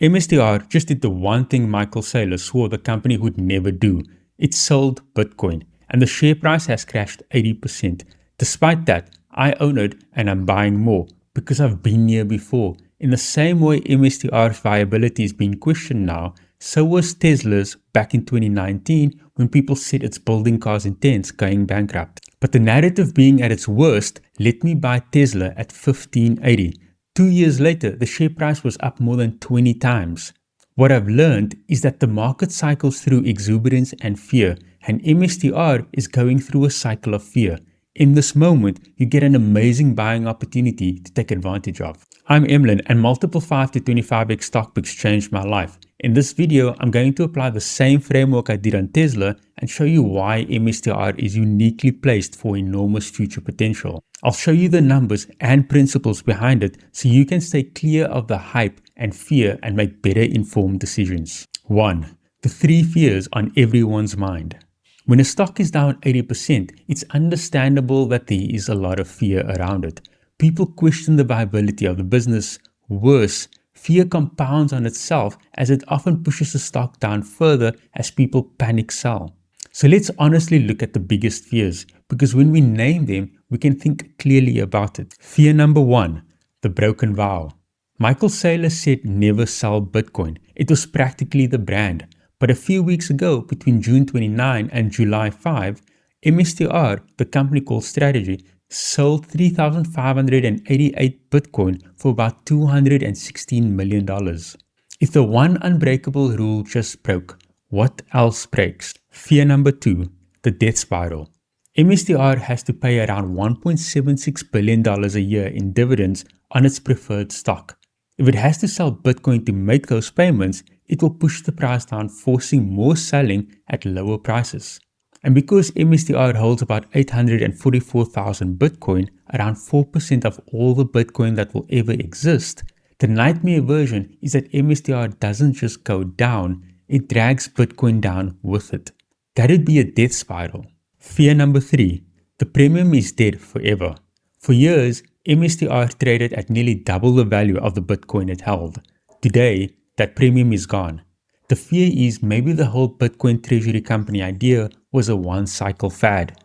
MSTR just did the one thing Michael Saylor swore the company would never do. It sold Bitcoin, and the share price has crashed 80%. Despite that, I own it and I'm buying more because I've been here before. In the same way MSTR's viability is being questioned now, so was Tesla's back in 2019 when people said it's building cars in tents going bankrupt. But the narrative being at its worst let me buy Tesla at $15.80. 2 years later, the share price was up more than 20 times. What I've learned is that the market cycles through exuberance and fear, and MSTR is going through a cycle of fear. In this moment, you get an amazing buying opportunity to take advantage of. I'm Emlyn, and multiple 5 to 25x stock picks changed my life. In this video, I'm going to apply the same framework I did on Tesla and show you why MSTR is uniquely placed for enormous future potential. I'll show you the numbers and principles behind it so you can stay clear of the hype and fear and make better informed decisions. 1. The 3 fears on everyone's mind. When a stock is down 80%, it's understandable that there is a lot of fear around it. People question the viability of the business. Worse, fear compounds on itself as it often pushes the stock down further as people panic sell. So let's honestly look at the biggest fears, because when we name them, we can think clearly about it. Fear number 1, the broken vow. Michael Saylor said never sell Bitcoin. It was practically the brand. But a few weeks ago, between June 29 and July 5, MSTR, the company called Strategy, sold 3,588 Bitcoin for about $216 million. If the one unbreakable rule just broke, what else breaks? Fear number 2, the death spiral. MSTR has to pay around $1.76 billion a year in dividends on its preferred stock. If it has to sell Bitcoin to make those payments, it will push the price down, forcing more selling at lower prices. And because MSTR holds about 844,000 Bitcoin, around 4% of all the Bitcoin that will ever exist, the nightmare version is that MSTR doesn't just go down, it drags Bitcoin down with it. That'd be a death spiral. Fear number 3, the premium is dead forever. For years, MSTR traded at nearly double the value of the Bitcoin it held. Today, that premium is gone. The fear is maybe the whole Bitcoin treasury company idea was a one-cycle fad.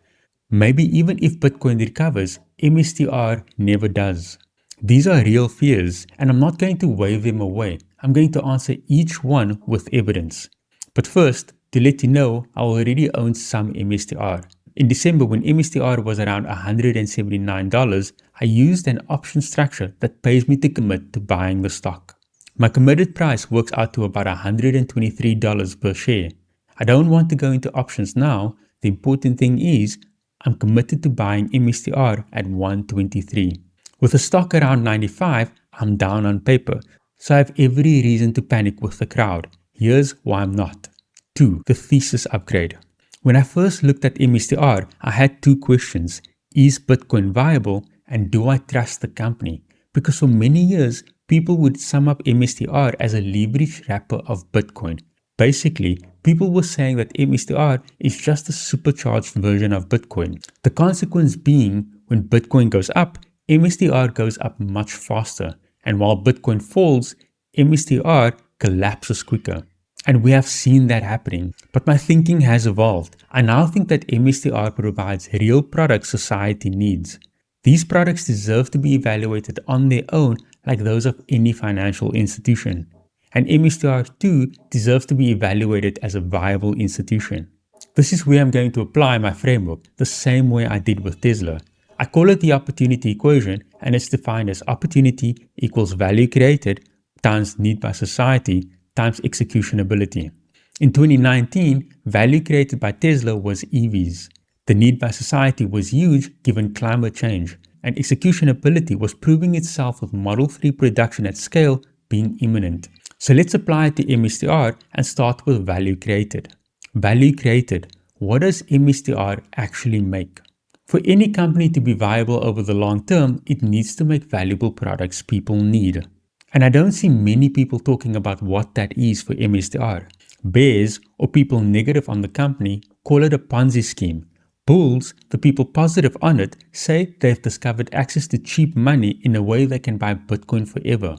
Maybe even if Bitcoin recovers, MSTR never does. These are real fears, and I'm not going to wave them away. I'm going to answer each one with evidence. But first, to let you know, I already own some MSTR. In December, when MSTR was around $179, I used an option structure that pays me to commit to buying the stock. My committed price works out to about $123 per share. I don't want to go into options now. The important thing is, I'm committed to buying MSTR at $123. With the stock around 95, I'm down on paper, so I have every reason to panic with the crowd. Here's why I'm not. 2. The Thesis Upgrade. When I first looked at MSTR, I had 2 questions. Is Bitcoin viable, and do I trust the company? Because for many years, people would sum up MSTR as a leverage wrapper of Bitcoin. Basically, people were saying that MSTR is just a supercharged version of Bitcoin. The consequence being, when Bitcoin goes up, MSTR goes up much faster. And while Bitcoin falls, MSTR collapses quicker. And we have seen that happening. But my thinking has evolved. I now think that MSTR provides real products society needs. These products deserve to be evaluated on their own like those of any financial institution. And MSTR too deserves to be evaluated as a viable institution. This is where I'm going to apply my framework the same way I did with Tesla. I call it the opportunity equation, and it's defined as opportunity equals value created times need by society times executionability. In 2019, value created by Tesla was EVs. The need by society was huge given climate change, and executionability was proving itself with Model 3 production at scale being imminent. So let's apply it to MSTR and start with value created. Value created. What does MSTR actually make? For any company to be viable over the long term, it needs to make valuable products people need. And I don't see many people talking about what that is for MSTR. Bears, or people negative on the company, call it a Ponzi scheme. Bulls, the people positive on it, say they've discovered access to cheap money in a way they can buy Bitcoin forever.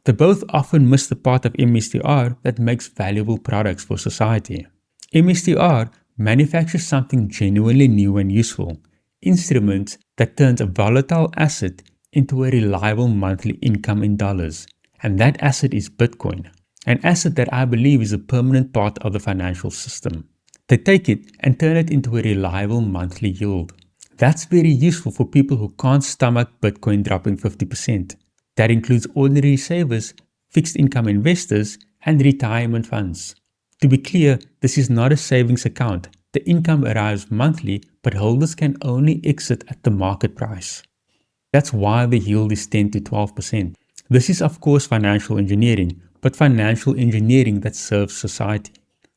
They both often miss the part of MSTR that makes valuable products for society. MSTR manufactures something genuinely new and useful, instruments that turns a volatile asset into a reliable monthly income in dollars. And that asset is Bitcoin, an asset that I believe is a permanent part of the financial system. They take it and turn it into a reliable monthly yield. That's very useful for people who can't stomach Bitcoin dropping 50%. That includes ordinary savers, fixed income investors, and retirement funds. To be clear, this is not a savings account. The income arrives monthly, but holders can only exit at the market price. That's why the yield is 10 to 12%. This is of course financial engineering, but financial engineering that serves society.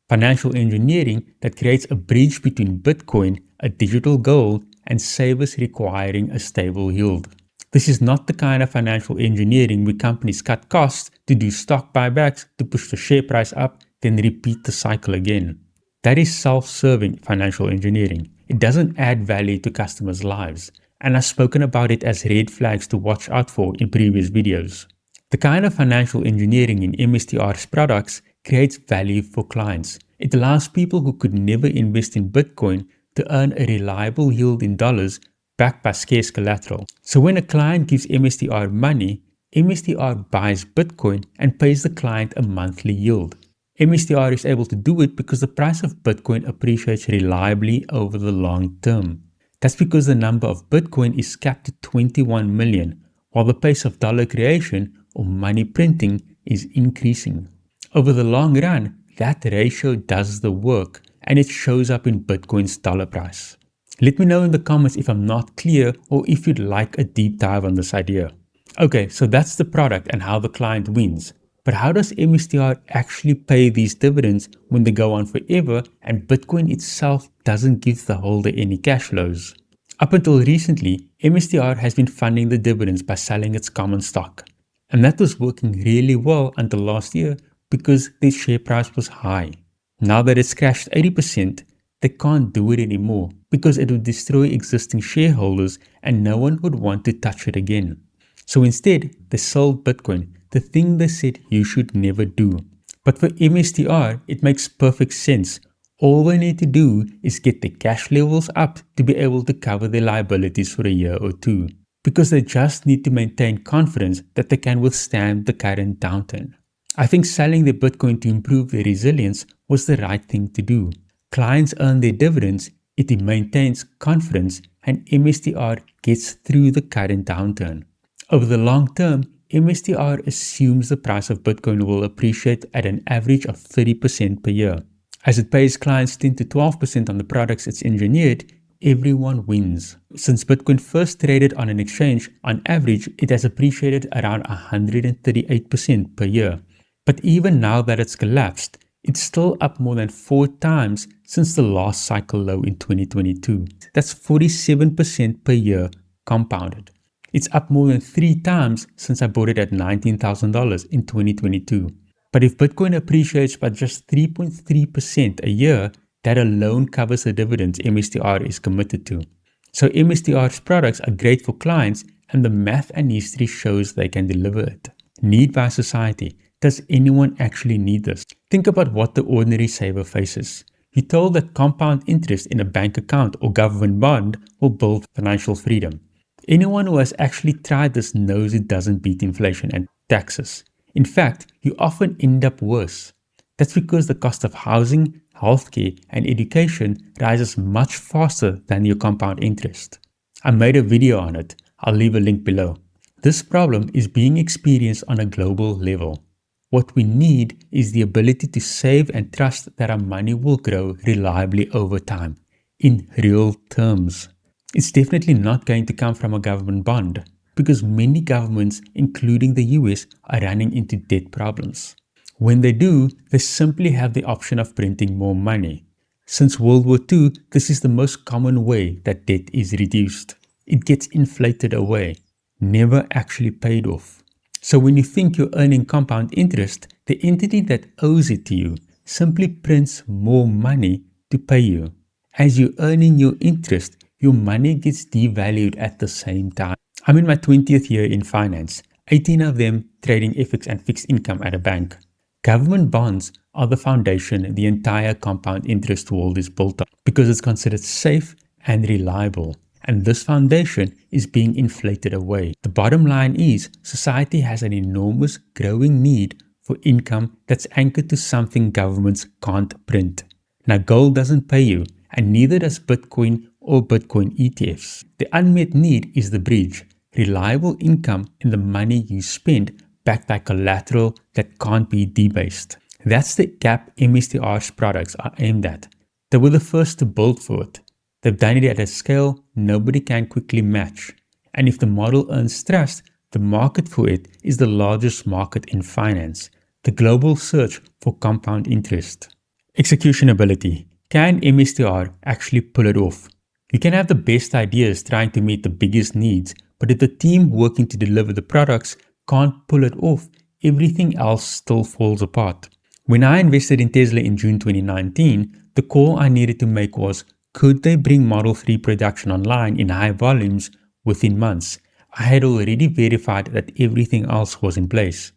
Financial engineering that creates a bridge between Bitcoin, a digital gold, and savers requiring a stable yield. This is not the kind of financial engineering where companies cut costs to do stock buybacks to push the share price up, then repeat the cycle again. That is self-serving financial engineering. It doesn't add value to customers' lives, and I've spoken about it as red flags to watch out for in previous videos. The kind of financial engineering in MSTR's products creates value for clients. It allows people who could never invest in Bitcoin to earn a reliable yield in dollars backed by scarce collateral. So when a client gives MSTR money, MSTR buys Bitcoin and pays the client a monthly yield. MSTR is able to do it because the price of Bitcoin appreciates reliably over the long term. That's because the number of Bitcoin is capped at 21 million, while the pace of dollar creation or money printing is increasing. Over the long run, that ratio does the work and it shows up in Bitcoin's dollar price. Let me know in the comments if I'm not clear or if you'd like a deep dive on this idea. Okay, so that's the product and how the client wins. But how does MSTR actually pay these dividends when they go on forever and Bitcoin itself doesn't give the holder any cash flows? Up until recently, MSTR has been funding the dividends by selling its common stock. And that was working really well until last year because the share price was high. Now that it's crashed 80%, they can't do it anymore because it would destroy existing shareholders and no one would want to touch it again. So instead, they sold Bitcoin, the thing they said you should never do. But for MSTR, it makes perfect sense. All they need to do is get the cash levels up to be able to cover their liabilities for a year or two, because they just need to maintain confidence that they can withstand the current downturn. I think selling their Bitcoin to improve their resilience was the right thing to do. Clients earn their dividends, it maintains confidence, and MSTR gets through the current downturn. Over the long term, MSTR assumes the price of Bitcoin will appreciate at an average of 30% per year. As it pays clients 10 to 12% on the products it's engineered, everyone wins. Since Bitcoin first traded on an exchange, on average, it has appreciated around 138% per year. But even now that it's collapsed, it's still up more than 4 times since the last cycle low in 2022. That's 47% per year compounded. It's up more than 3 times since I bought it at $19,000 in 2022. But if Bitcoin appreciates by just 3.3% a year, that alone covers the dividends MSTR is committed to. So MSTR's products are great for clients and the math and history shows they can deliver it. Need by society. Does anyone actually need this? Think about what the ordinary saver faces. You're told that compound interest in a bank account or government bond will build financial freedom. Anyone who has actually tried this knows it doesn't beat inflation and taxes. In fact, you often end up worse. That's because the cost of housing, healthcare, and education rises much faster than your compound interest. I made a video on it. I'll leave a link below. This problem is being experienced on a global level. What we need is the ability to save and trust that our money will grow reliably over time, in real terms. It's definitely not going to come from a government bond, because many governments, including the US, are running into debt problems. When they do, they simply have the option of printing more money. Since World War II, this is the most common way that debt is reduced. It gets inflated away, never actually paid off. So when you think you're earning compound interest, the entity that owes it to you simply prints more money to pay you. As you're earning your interest, your money gets devalued at the same time. I'm in my 20th year in finance. 18 of them trading FX and fixed income at a bank. Government bonds are the foundation the entire compound interest world is built on because it's considered safe and reliable. And this foundation is being inflated away. The bottom line is society has an enormous growing need for income that's anchored to something governments can't print. Now, gold doesn't pay you, and neither does Bitcoin or Bitcoin ETFs. The unmet need is the bridge, reliable income and the money you spend backed by collateral that can't be debased. That's the gap MSTR's products are aimed at. They were the first to build for it. They've done it at a scale nobody can quickly match. And if the model earns trust, the market for it is the largest market in finance, the global search for compound interest. Executionability. Can MSTR actually pull it off? You can have the best ideas trying to meet the biggest needs, but if the team working to deliver the products can't pull it off, everything else still falls apart. When I invested in Tesla in June 2019, the call I needed to make was, could they bring Model 3 production online in high volumes within months? I had already verified that everything else was in place.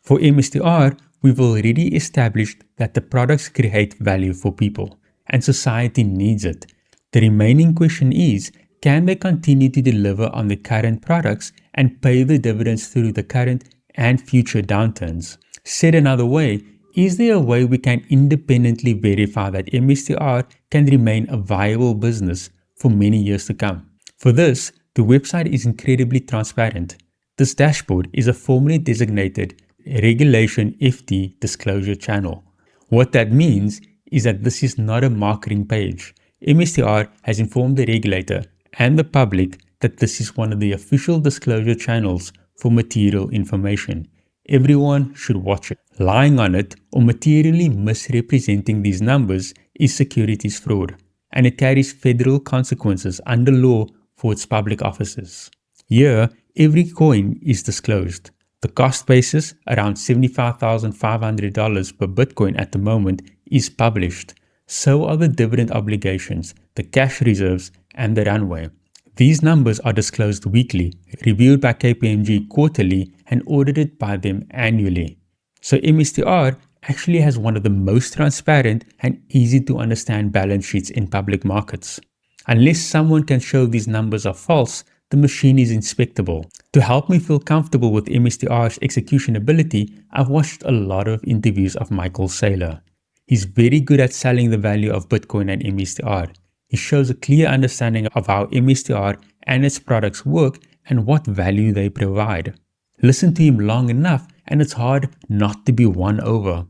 For MSTR, we've already established that the products create value for people, and society needs it. The remaining question is, can they continue to deliver on the current products and pay the dividends through the current and future downturns? Said another way, is there a way we can independently verify that MSTR can remain a viable business for many years to come? For this, the website is incredibly transparent. This dashboard is a formally designated Regulation FT disclosure channel. What that means is that this is not a marketing page. MSTR has informed the regulator and the public that this is one of the official disclosure channels for material information. Everyone should watch it. Lying on it or materially misrepresenting these numbers is securities fraud, and it carries federal consequences under law for its public officers. Here, every coin is disclosed. The cost basis, around $75,500 per Bitcoin at the moment, is published. So are the dividend obligations, the cash reserves, and the runway. These numbers are disclosed weekly, reviewed by KPMG quarterly, and audited by them annually. So MSTR actually has one of the most transparent and easy to understand balance sheets in public markets. Unless someone can show these numbers are false, the machine is inspectable. To help me feel comfortable with MSTR's execution ability, I've watched a lot of interviews of Michael Saylor. He's very good at selling the value of Bitcoin and MSTR. He shows a clear understanding of how MSTR and its products work and what value they provide. Listen to him long enough and it's hard not to be won over.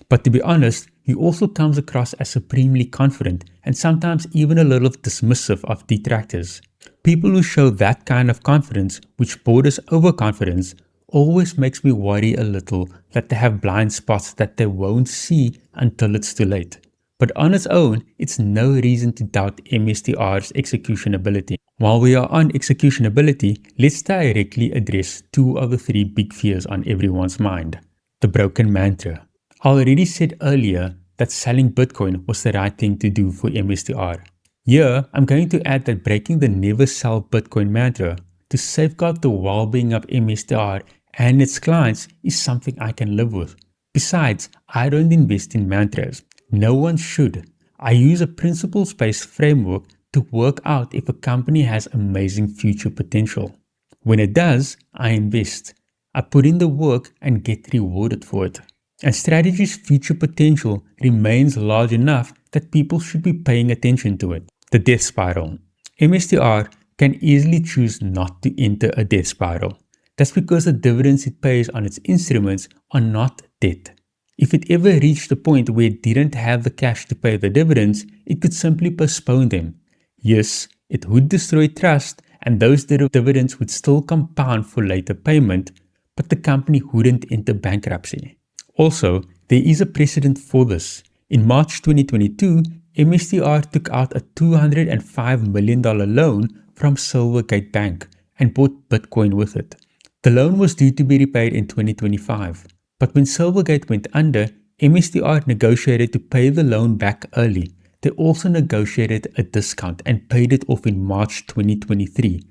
But to be honest, he also comes across as supremely confident and sometimes even a little dismissive of detractors. People who show that kind of confidence, which borders overconfidence, always makes me worry a little that they have blind spots that they won't see until it's too late. But on its own, it's no reason to doubt MSTR's execution ability. While we are on execution ability, let's directly address two of the three big fears on everyone's mind. The broken mantra. I already said earlier that selling Bitcoin was the right thing to do for MSTR. Here, I'm going to add that breaking the never sell Bitcoin mantra to safeguard the well-being of MSTR and its clients is something I can live with. Besides, I don't invest in mantras. No one should. I use a principles-based framework to work out if a company has amazing future potential. When it does, I invest. I put in the work and get rewarded for it. And strategy's future potential remains large enough that people should be paying attention to it. The death spiral. MSTR can easily choose not to enter a death spiral. That's because the dividends it pays on its instruments are not debt. If it ever reached the point where it didn't have the cash to pay the dividends, it could simply postpone them. Yes, it would destroy trust and those dividends would still compound for later payment, but the company wouldn't enter bankruptcy. Also, there is a precedent for this. In March 2022, MSTR took out a $205 million loan from Silvergate Bank and bought Bitcoin with it. The loan was due to be repaid in 2025. But when Silvergate went under, MSTR negotiated to pay the loan back early. They also negotiated a discount and paid it off in March 2023,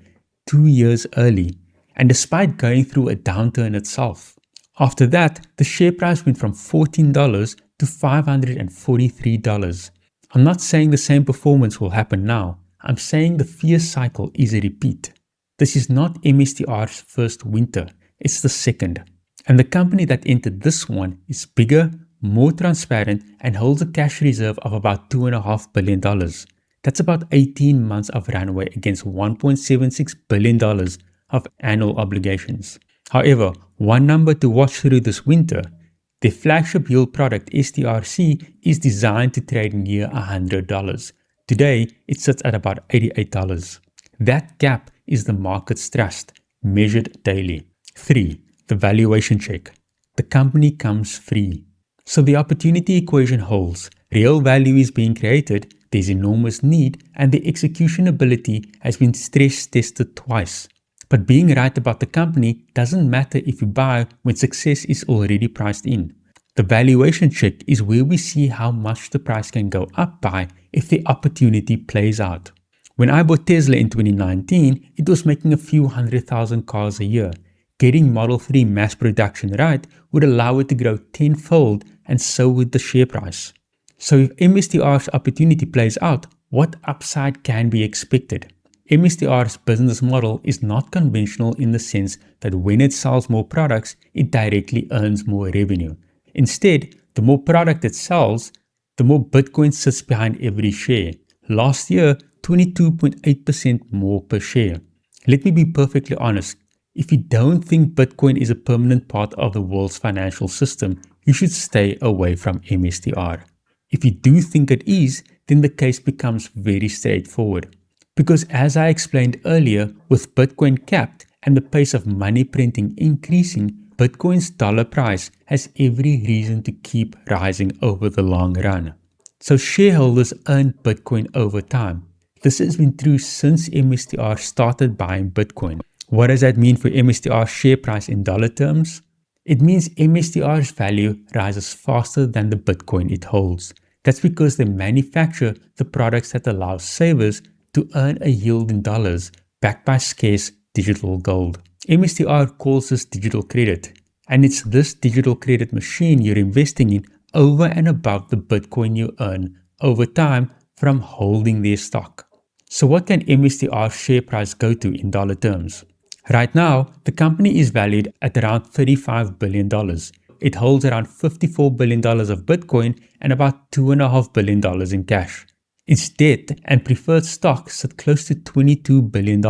2 years early. and despite going through a downturn itself. After that, the share price went from $14 to $543. I'm not saying the same performance will happen now. I'm saying the fear cycle is a repeat. This is not MSTR's first winter, it's the second. And the company that entered this one is bigger, more transparent, and holds a cash reserve of about $2.5 billion. That's about 18 months of runway against $1.76 billion of annual obligations. However, one number to watch through this winter: their flagship yield product STRC is designed to trade near $100. Today, it sits at about $88. That gap is the market's trust, measured daily. 3. The valuation check. The company comes free. So the opportunity equation holds. Real value is being created, there's enormous need, and the execution ability has been stress tested twice. But being right about the company doesn't matter if you buy when success is already priced in. The valuation check is where we see how much the price can go up by if the opportunity plays out. When I bought Tesla in 2019, it was making a few 100,000 cars a year. Getting Model 3 mass production right would allow it to grow tenfold, and so would the share price. So if MSTR's opportunity plays out, what upside can be expected? MSTR's business model is not conventional in the sense that when it sells more products, it directly earns more revenue. Instead, the more product it sells, the more Bitcoin sits behind every share. Last year, 22.8% more per share. Let me be perfectly honest. If you don't think Bitcoin is a permanent part of the world's financial system, you should stay away from MSTR. If you do think it is, then the case becomes very straightforward. Because as I explained earlier, with Bitcoin capped and the pace of money printing increasing, Bitcoin's dollar price has every reason to keep rising over the long run. So shareholders earn Bitcoin over time. This has been true since MSTR started buying Bitcoin. What does that mean for MSTR's share price in dollar terms? It means MSTR's value rises faster than the Bitcoin it holds. That's because they manufacture the products that allow savers to earn a yield in dollars backed by scarce digital gold. MSTR calls this digital credit, and it's this digital credit machine you're investing in over and above the Bitcoin you earn over time from holding their stock. So what can MSTR's share price go to in dollar terms? Right now, the company is valued at around $35 billion. It holds around $54 billion of Bitcoin and about $2.5 billion in cash. Its debt and preferred stock sit close to $22 billion.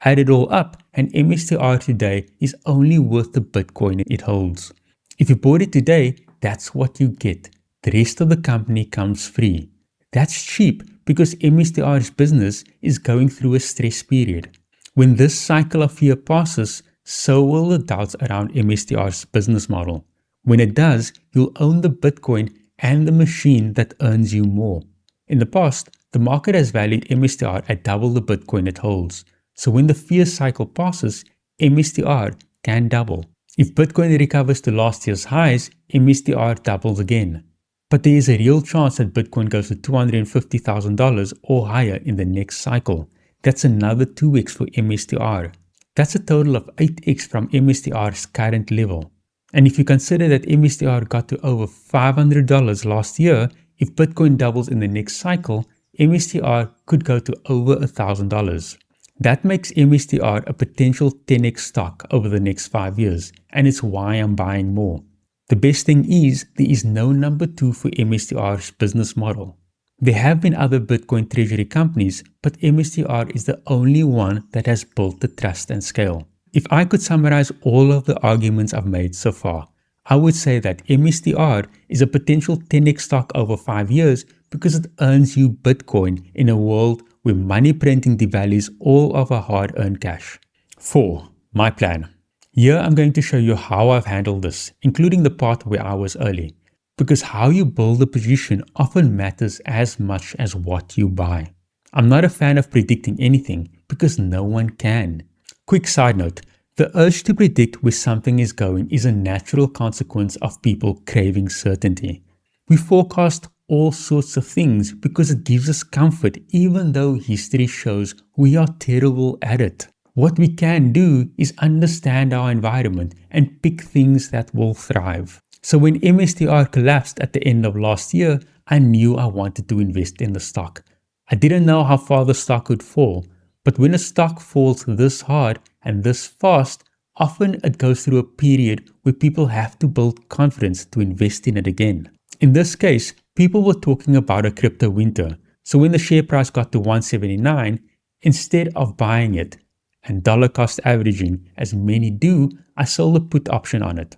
Add it all up, and MSTR today is only worth the Bitcoin it holds. If you bought it today, that's what you get. The rest of the company comes free. That's cheap because MSTR's business is going through a stress period. When this cycle of fear passes, so will the doubts around MSTR's business model. When it does, you'll own the Bitcoin and the machine that earns you more. In the past, the market has valued MSTR at double the Bitcoin it holds. So when the fear cycle passes, MSTR can double. If Bitcoin recovers to last year's highs, MSTR doubles again. But there is a real chance that Bitcoin goes to $250,000 or higher in the next cycle. That's another 2x for MSTR. That's a total of 8x from MSTR's current level. And if you consider that MSTR got to over $500 last year, if Bitcoin doubles in the next cycle, MSTR could go to over $1,000. That makes MSTR a potential 10x stock over the next 5 years, and it's why I'm buying more. The best thing is, there is no number 2 for MSTR's business model. There have been other Bitcoin treasury companies, but MSTR is the only one that has built the trust and scale. If I could summarize all of the arguments I've made so far, I would say that MSTR is a potential 10x stock over 5 years because it earns you Bitcoin in a world where money printing devalues all of our hard-earned cash. 4. My plan. Here I'm going to show you how I've handled this, including the part where I was early. Because how you build a position often matters as much as what you buy. I'm not a fan of predicting anything because no one can. Quick side note, the urge to predict where something is going is a natural consequence of people craving certainty. We forecast all sorts of things because it gives us comfort even though history shows we are terrible at it. What we can do is understand our environment and pick things that will thrive. So when MSTR collapsed at the end of last year, I knew I wanted to invest in the stock. I didn't know how far the stock would fall, but when a stock falls this hard and this fast, often it goes through a period where people have to build confidence to invest in it again. In this case, people were talking about a crypto winter. So when the share price got to 179, instead of buying it and dollar cost averaging as many do, I sold a put option on it.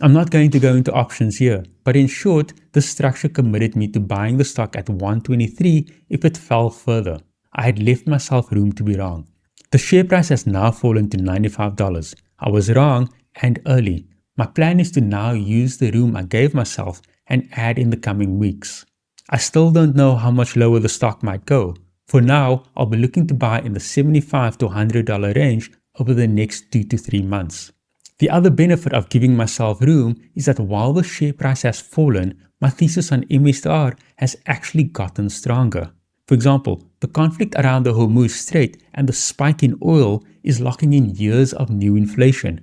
I'm not going to go into options here, but in short, this structure committed me to buying the stock at 123 if it fell further. I had left myself room to be wrong. The share price has now fallen to $95. I was wrong and early. My plan is to now use the room I gave myself and add in the coming weeks. I still don't know how much lower the stock might go. For now, I'll be looking to buy in the $75 to $100 range over the next 2 to 3 months. The other benefit of giving myself room is that while the share price has fallen, my thesis on MSTR has actually gotten stronger. For example, the conflict around the Hormuz Strait and the spike in oil is locking in years of new inflation.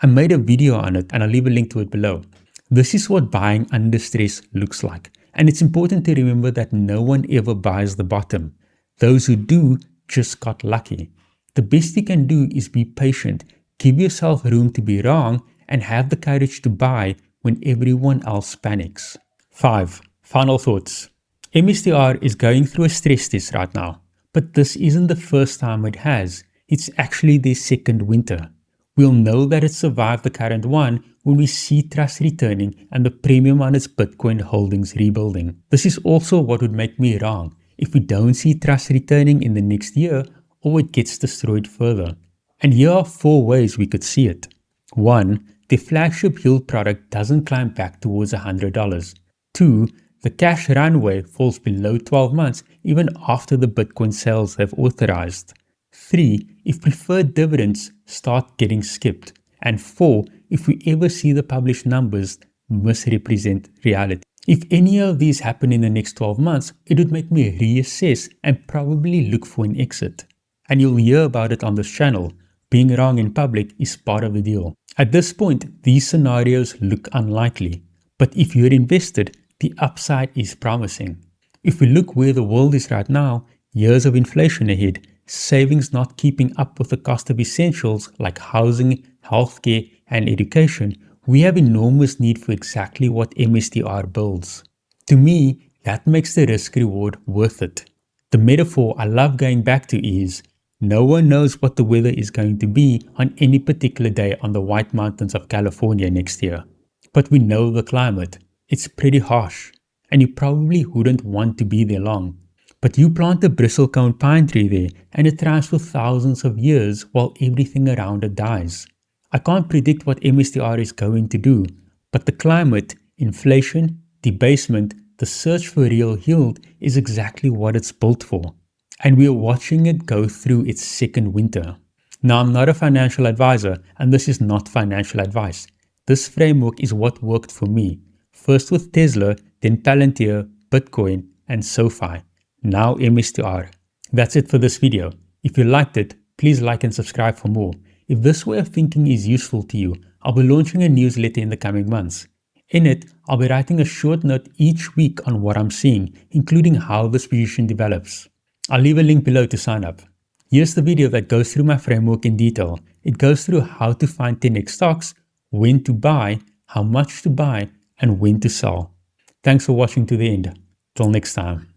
I made a video on it and I'll leave a link to it below. This is what buying under stress looks like. And it's important to remember that no one ever buys the bottom. Those who do just got lucky. The best you can do is be patient, give yourself room to be wrong, and have the courage to buy when everyone else panics. 5. Final thoughts. MSTR is going through a stress test right now, but this isn't the first time it has. It's actually their second winter. We'll know that it survived the current one when we see trust returning and the premium on its Bitcoin holdings rebuilding. This is also what would make me wrong if we don't see trust returning in the next year or it gets destroyed further. And here are 4 ways we could see it. 1. The flagship yield product doesn't climb back towards $100. 2. The cash runway falls below 12 months even after the Bitcoin sales have authorized. 3. If preferred dividends start getting skipped. And 4. If we ever see the published numbers misrepresent reality. If any of these happen in the next 12 months, it would make me reassess and probably look for an exit. And you'll hear about it on this channel. Being wrong in public is part of the deal. At this point, these scenarios look unlikely. But if you're invested, the upside is promising. If we look where the world is right now, years of inflation ahead, savings not keeping up with the cost of essentials like housing, healthcare, and education, we have enormous need for exactly what MSTR builds. To me, that makes the risk reward worth it. The metaphor I love going back to is, no one knows what the weather is going to be on any particular day on the White Mountains of California next year. But we know the climate. It's pretty harsh, and you probably wouldn't want to be there long. But you plant a bristlecone pine tree there, and it thrives for thousands of years while everything around it dies. I can't predict what MSTR is going to do, but the climate, inflation, debasement, the search for real yield is exactly what it's built for. And we are watching it go through its second winter. Now, I'm not a financial advisor, and this is not financial advice. This framework is what worked for me. First with Tesla, then Palantir, Bitcoin, and SoFi. Now MSTR. That's it for this video. If you liked it, please like and subscribe for more. If this way of thinking is useful to you, I'll be launching a newsletter in the coming months. In it, I'll be writing a short note each week on what I'm seeing, including how this position develops. I'll leave a link below to sign up. Here's the video that goes through my framework in detail. It goes through how to find 10x stocks, when to buy, how much to buy, and when to sell. Thanks for watching to the end. Till next time.